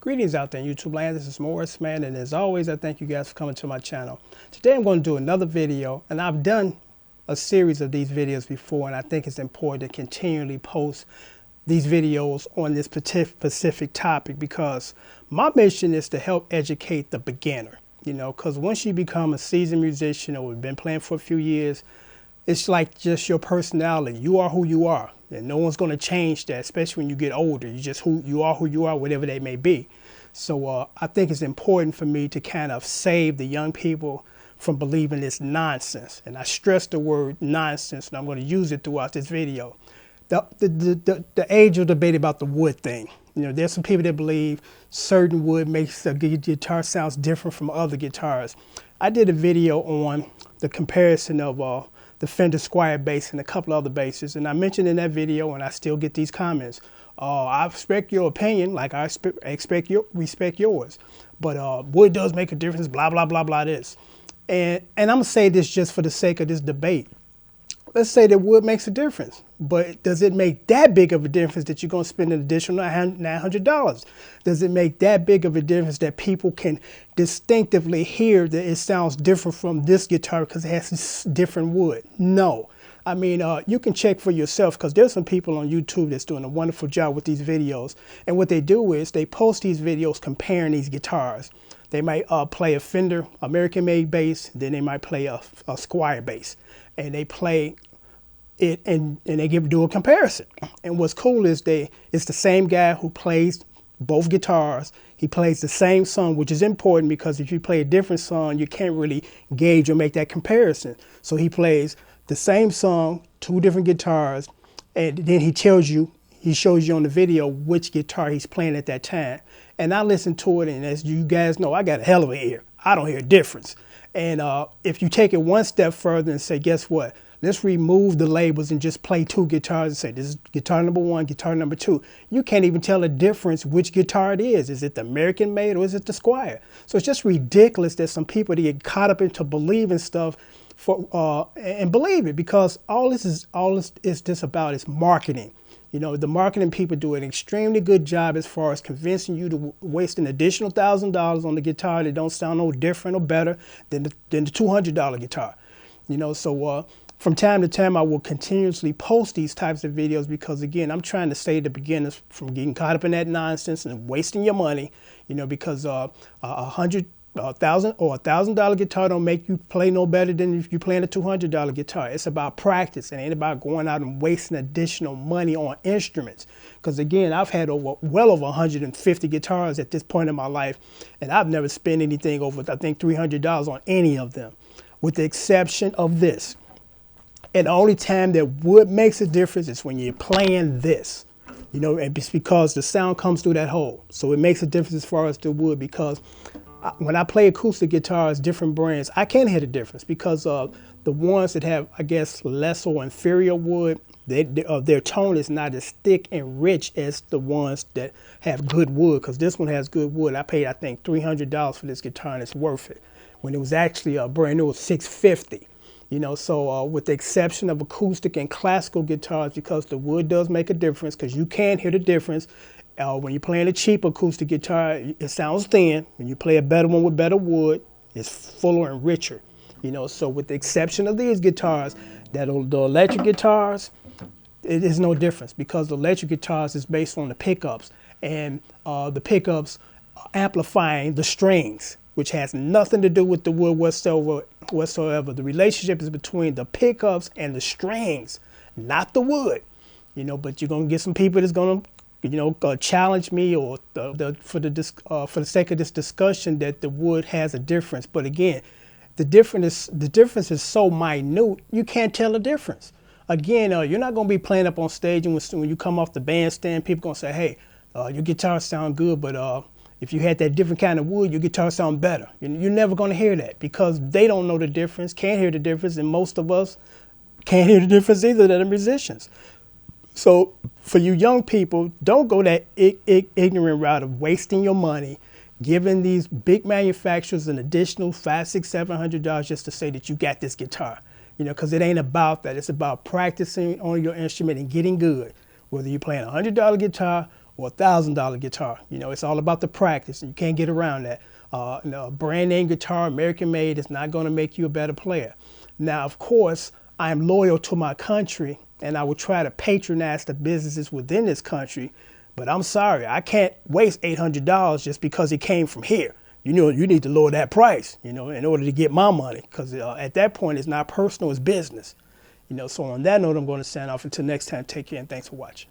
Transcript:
Greetings out there in YouTube land. This is Morris, man, and as always, I thank you guys for coming to my channel. Today I'm going to do another video, and I've done a series of these videos before, and I think it's important to continually post these videos on this specific topic because my mission is to help educate the beginner, because once you become a seasoned musician or have been playing for a few years, it's like just your personality. You are who you are, and no one's going to change that, especially when you get older. You are who you are, whatever they may be. So I think it's important for me to kind of save the young people from believing this nonsense. And I stress the word nonsense, and I'm going to use it throughout this video. The age-old debate about the wood thing. There's some people that believe certain wood makes a guitar sounds different from other guitars. I did a video on the comparison of the Fender Squire bass and a couple other basses, and I mentioned in that video, and I still get these comments. I respect your opinion, like I respect yours, but wood does make a difference. Blah blah blah blah. This, and I'm gonna say this just for the sake of this debate. Let's say that wood makes a difference, but does it make that big of a difference that you're going to spend an additional $900? Does it make that big of a difference that people can distinctively hear that it sounds different from this guitar because it has this different wood? No. I mean, you can check for yourself because there's some people on YouTube that's doing a wonderful job with these videos. And what they do is they post these videos comparing these guitars. They might play a Fender American-made bass, then they might play a Squire bass. And they play it and they do a comparison. And what's cool is it's the same guy who plays both guitars. He plays the same song, which is important because if you play a different song, you can't really gauge or make that comparison. So he plays the same song, two different guitars, and then he shows you on the video which guitar he's playing at that time. And I listen to it, and as you guys know, I got a hell of an ear. I don't hear a difference. And if you take it one step further and say, guess what? Let's remove the labels and just play two guitars and say, this is guitar number one, guitar number two. You can't even tell the difference which guitar it is. Is it the American made or is it the Squire? So it's just ridiculous that some people they get caught up into believing stuff and believe it because all this is just about is marketing. The marketing people do an extremely good job as far as convincing you to waste an additional $1,000 on the guitar that don't sound no different or better than the $200 guitar. So from time to time, I will continuously post these types of videos because, again, I'm trying to save the beginners from getting caught up in that nonsense and wasting your money, because $1,000 guitar don't make you play no better than if you playing a $200 guitar. It's about practice. It ain't about going out and wasting additional money on instruments. Because again, I've had well over 150 guitars at this point in my life, and I've never spent anything over, I think, $300 on any of them, with the exception of this. And the only time that wood makes a difference is when you're playing this. And it's because the sound comes through that hole. So it makes a difference as far as the wood because when I play acoustic guitars, different brands, I can't hear the difference because the ones that have, I guess, less or inferior wood, their tone is not as thick and rich as the ones that have good wood because this one has good wood. I paid, I think, $300 for this guitar and it's worth it when it was actually a brand new $650. So with the exception of acoustic and classical guitars, because the wood does make a difference, because you can hear the difference. When you're playing a cheap acoustic guitar, it sounds thin. When you play a better one with better wood, it's fuller and richer. So with the exception of these guitars, the electric guitars, it is no difference because the electric guitars is based on the pickups and the pickups amplifying the strings, which has nothing to do with the wood whatsoever. The relationship is between the pickups and the strings, not the wood. But you're gonna get some people that's gonna, challenge me or for the sake of this discussion that the wood has a difference. But again, the difference is so minute you can't tell the difference. Again, you're not gonna be playing up on stage and when you come off the bandstand, people gonna say, hey, your guitar sound good, but if you had that different kind of wood, your guitar sound better. You're never going to hear that because they don't know the difference, can't hear the difference, and most of us can't hear the difference either that are musicians. So for you young people, don't go that ignorant route of wasting your money, giving these big manufacturers an additional $500, $600, $700 just to say that you got this guitar. Because it ain't about that. It's about practicing on your instrument and getting good. Whether you're playing a $100 guitar or a $1,000 guitar. You know, it's all about the practice, and you can't get around that. You know, a brand name guitar, American made, is not going to make you a better player. Now, of course, I am loyal to my country, and I will try to patronize the businesses within this country. But I'm sorry, I can't waste $800 just because it came from here. You know, you need to lower that price, you know, in order to get my money, because at that point, it's not personal, it's business. You know, so on that note, I'm going to sign off. Until next time, take care and thanks for watching.